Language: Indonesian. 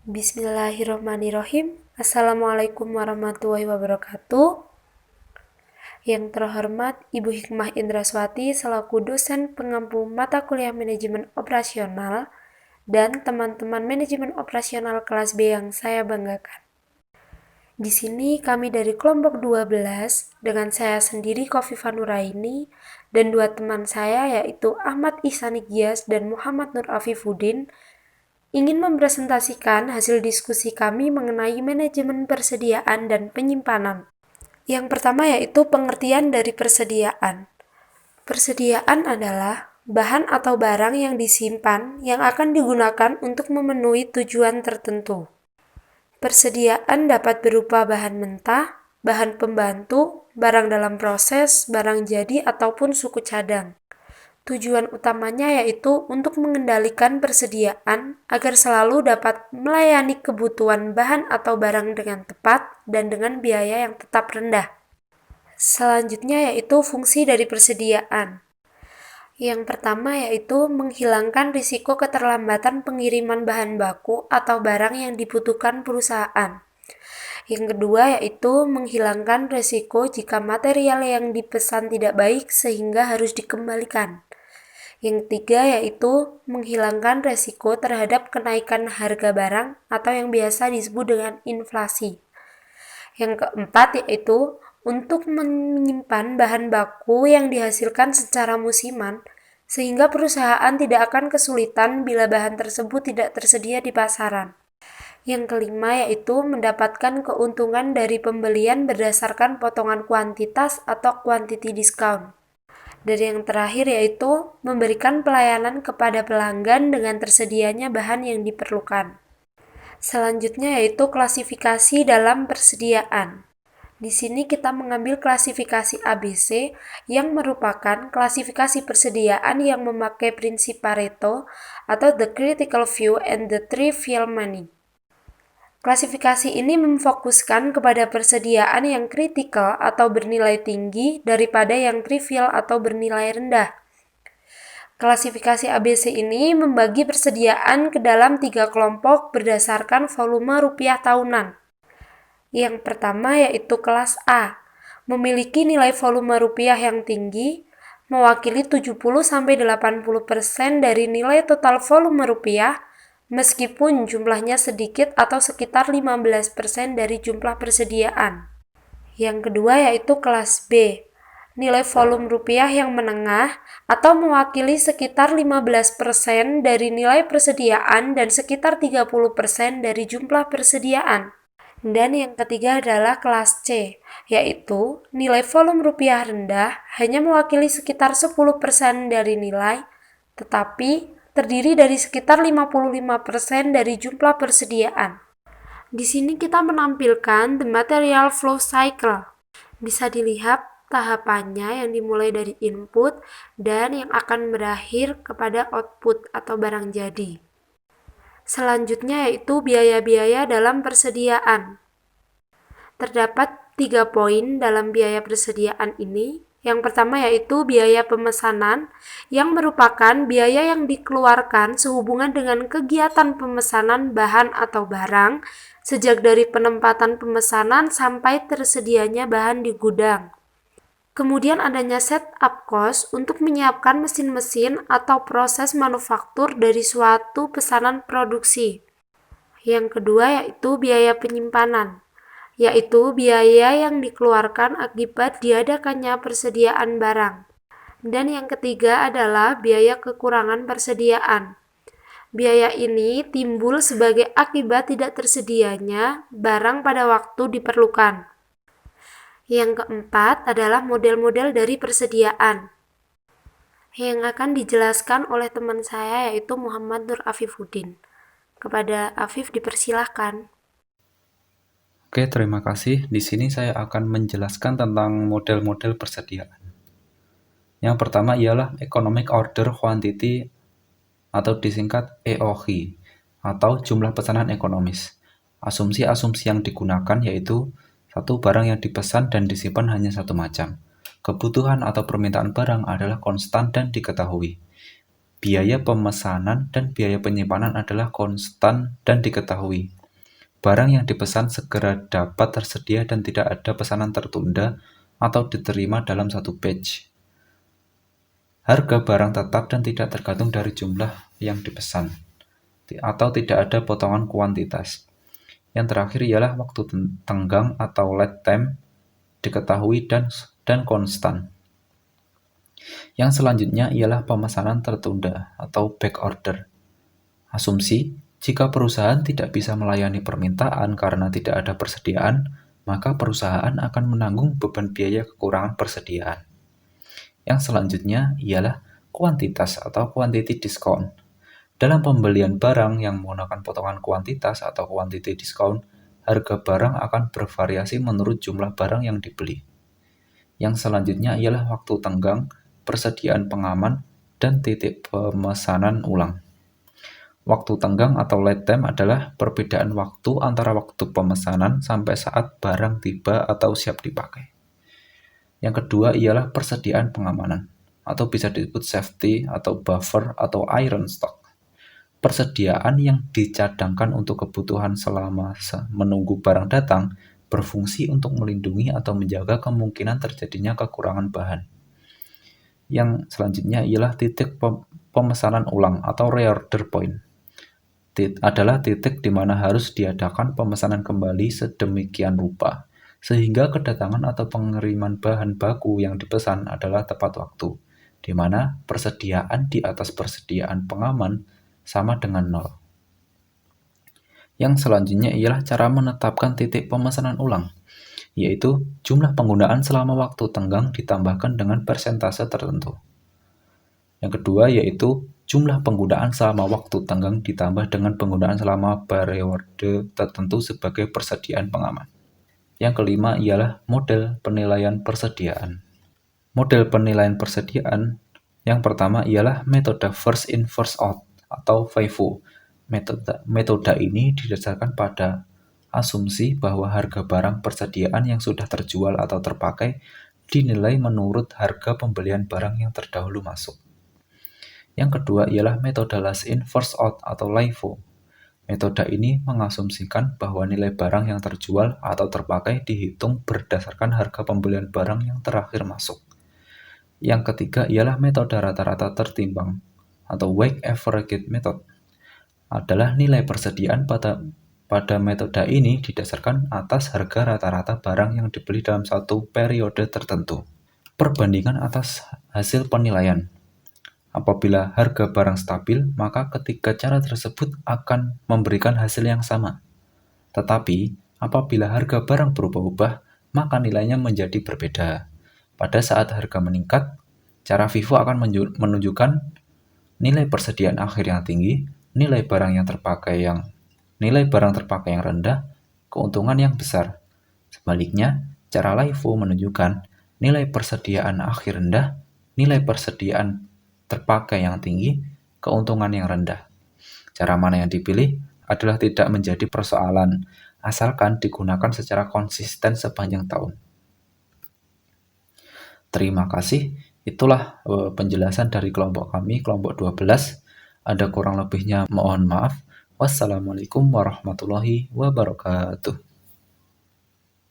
Bismillahirrahmanirrahim. Assalamualaikum warahmatullahi wabarakatuh. Yang terhormat Ibu Hikmah Indraswati selaku dosen pengampu mata kuliah manajemen operasional dan teman-teman manajemen operasional kelas B yang saya banggakan. Di sini kami dari kelompok 12 dengan saya sendiri Khofifah Nuraini dan dua teman saya yaitu Ahmad Ihsan Gias dan Muhammad Nur Afifuddin ingin mempresentasikan hasil diskusi kami mengenai manajemen persediaan dan penyimpanan. Yang pertama yaitu pengertian dari persediaan. Persediaan adalah bahan atau barang yang disimpan yang akan digunakan untuk memenuhi tujuan tertentu. Persediaan dapat berupa bahan mentah, bahan pembantu, barang dalam proses, barang jadi, ataupun suku cadang. Tujuan utamanya yaitu untuk mengendalikan persediaan agar selalu dapat melayani kebutuhan bahan atau barang dengan tepat dan dengan biaya yang tetap rendah. Selanjutnya yaitu fungsi dari persediaan. Yang pertama yaitu menghilangkan risiko keterlambatan pengiriman bahan baku atau barang yang dibutuhkan perusahaan. Yang kedua yaitu menghilangkan risiko jika material yang dipesan tidak baik sehingga harus dikembalikan. Yang ketiga yaitu menghilangkan resiko terhadap kenaikan harga barang atau yang biasa disebut dengan inflasi. Yang keempat yaitu untuk menyimpan bahan baku yang dihasilkan secara musiman sehingga perusahaan tidak akan kesulitan bila bahan tersebut tidak tersedia di pasaran. Yang kelima yaitu mendapatkan keuntungan dari pembelian berdasarkan potongan kuantitas atau quantity discount. Dan yang terakhir yaitu memberikan pelayanan kepada pelanggan dengan tersedianya bahan yang diperlukan. Selanjutnya yaitu klasifikasi dalam persediaan. Di sini kita mengambil klasifikasi ABC yang merupakan klasifikasi persediaan yang memakai prinsip Pareto atau the critical few and the trivial many. Klasifikasi ini memfokuskan kepada persediaan yang kritikal atau bernilai tinggi daripada yang trivial atau bernilai rendah. Klasifikasi ABC ini membagi persediaan ke dalam 3 kelompok berdasarkan volume rupiah tahunan. Yang pertama yaitu kelas A, memiliki nilai volume rupiah yang tinggi, mewakili 70-80% dari nilai total volume rupiah, meskipun jumlahnya sedikit atau sekitar 15% dari jumlah persediaan. Yang kedua yaitu kelas B, nilai volume rupiah yang menengah atau mewakili sekitar 15% dari nilai persediaan dan sekitar 30% dari jumlah persediaan. Dan yang ketiga adalah kelas C, yaitu nilai volume rupiah rendah hanya mewakili sekitar 10% dari nilai, tetapi terdiri dari sekitar 55% dari jumlah persediaan. Di sini kita menampilkan the material flow cycle. Bisa dilihat tahapannya yang dimulai dari input dan yang akan berakhir kepada output atau barang jadi. Selanjutnya yaitu biaya-biaya dalam persediaan. Terdapat 3 poin dalam biaya persediaan ini. Yang pertama yaitu biaya pemesanan yang merupakan biaya yang dikeluarkan sehubungan dengan kegiatan pemesanan bahan atau barang sejak dari penempatan pemesanan sampai tersedianya bahan di gudang. Kemudian adanya setup cost untuk menyiapkan mesin-mesin atau proses manufaktur dari suatu pesanan produksi. Yang kedua yaitu biaya penyimpanan, yaitu biaya yang dikeluarkan akibat diadakannya persediaan barang. Dan yang ketiga adalah biaya kekurangan persediaan. Biaya ini timbul sebagai akibat tidak tersedianya barang pada waktu diperlukan. Yang keempat adalah model-model dari persediaan yang akan dijelaskan oleh teman saya yaitu Muhammad Nur Afifuddin. Kepada Afif dipersilahkan. Oke, terima kasih. Di sini saya akan menjelaskan tentang model-model persediaan. Yang pertama ialah Economic Order Quantity atau disingkat EOQ atau jumlah pesanan ekonomis. Asumsi-asumsi yang digunakan yaitu satu barang yang dipesan dan disimpan hanya satu macam. Kebutuhan atau permintaan barang adalah konstan dan diketahui. Biaya pemesanan dan biaya penyimpanan adalah konstan dan diketahui. barang yang dipesan segera dapat tersedia dan tidak ada pesanan tertunda atau diterima dalam satu batch. Harga barang tetap dan tidak tergantung dari jumlah yang dipesan, atau tidak ada potongan kuantitas. Yang terakhir ialah waktu tenggang atau lead time diketahui dan konstan. Yang selanjutnya ialah pemesanan tertunda atau back order. Asumsi, jika perusahaan tidak bisa melayani permintaan karena tidak ada persediaan, maka perusahaan akan menanggung beban biaya kekurangan persediaan. Yang selanjutnya ialah kuantitas atau quantity discount. Dalam pembelian barang yang menggunakan potongan kuantitas atau quantity discount, harga barang akan bervariasi menurut jumlah barang yang dibeli. Yang selanjutnya ialah waktu tenggang, persediaan pengaman, dan titik pemesanan ulang. Waktu tenggang atau lead time adalah perbedaan waktu antara waktu pemesanan sampai saat barang tiba atau siap dipakai. Yang kedua ialah persediaan pengamanan, atau bisa disebut safety atau buffer atau iron stock. Persediaan yang dicadangkan untuk kebutuhan selama menunggu barang datang berfungsi untuk melindungi atau menjaga kemungkinan terjadinya kekurangan bahan. Yang selanjutnya ialah titik pemesanan ulang atau reorder point. Adalah titik di mana harus diadakan pemesanan kembali sedemikian rupa, sehingga kedatangan atau pengiriman bahan baku yang dipesan adalah tepat waktu, di mana persediaan di atas persediaan pengaman sama dengan 0. Yang selanjutnya ialah cara menetapkan titik pemesanan ulang, yaitu jumlah penggunaan selama waktu tenggang ditambahkan dengan persentase tertentu. Yang kedua yaitu jumlah penggunaan selama waktu tenggang ditambah dengan penggunaan selama periode tertentu sebagai persediaan pengaman. Yang kelima ialah model penilaian persediaan. Model penilaian persediaan yang pertama ialah metode first in first out atau FIFO. Metode ini didasarkan pada asumsi bahwa harga barang persediaan yang sudah terjual atau terpakai dinilai menurut harga pembelian barang yang terdahulu masuk. Yang kedua ialah metode last in first out atau LIFO. Metode ini mengasumsikan bahwa nilai barang yang terjual atau terpakai dihitung berdasarkan harga pembelian barang yang terakhir masuk. Yang ketiga ialah metode rata-rata tertimbang atau weighted average method. Adalah nilai persediaan pada metode ini didasarkan atas harga rata-rata barang yang dibeli dalam satu periode tertentu. Perbandingan atas hasil penilaian. Apabila harga barang stabil, maka ketiga cara tersebut akan memberikan hasil yang sama. Tetapi, apabila harga barang berubah-ubah, maka nilainya menjadi berbeda. Pada saat harga meningkat, cara FIFO akan menunjukkan nilai persediaan akhir yang tinggi, nilai barang terpakai yang rendah, keuntungan yang besar. Sebaliknya, cara LIFO menunjukkan nilai persediaan akhir rendah, nilai persediaan terpakai yang tinggi, keuntungan yang rendah. Cara mana yang dipilih adalah tidak menjadi persoalan, asalkan digunakan secara konsisten sepanjang tahun. Terima kasih. Itulah penjelasan dari kelompok kami, kelompok 12. Ada kurang lebihnya mohon maaf. Wassalamualaikum warahmatullahi wabarakatuh.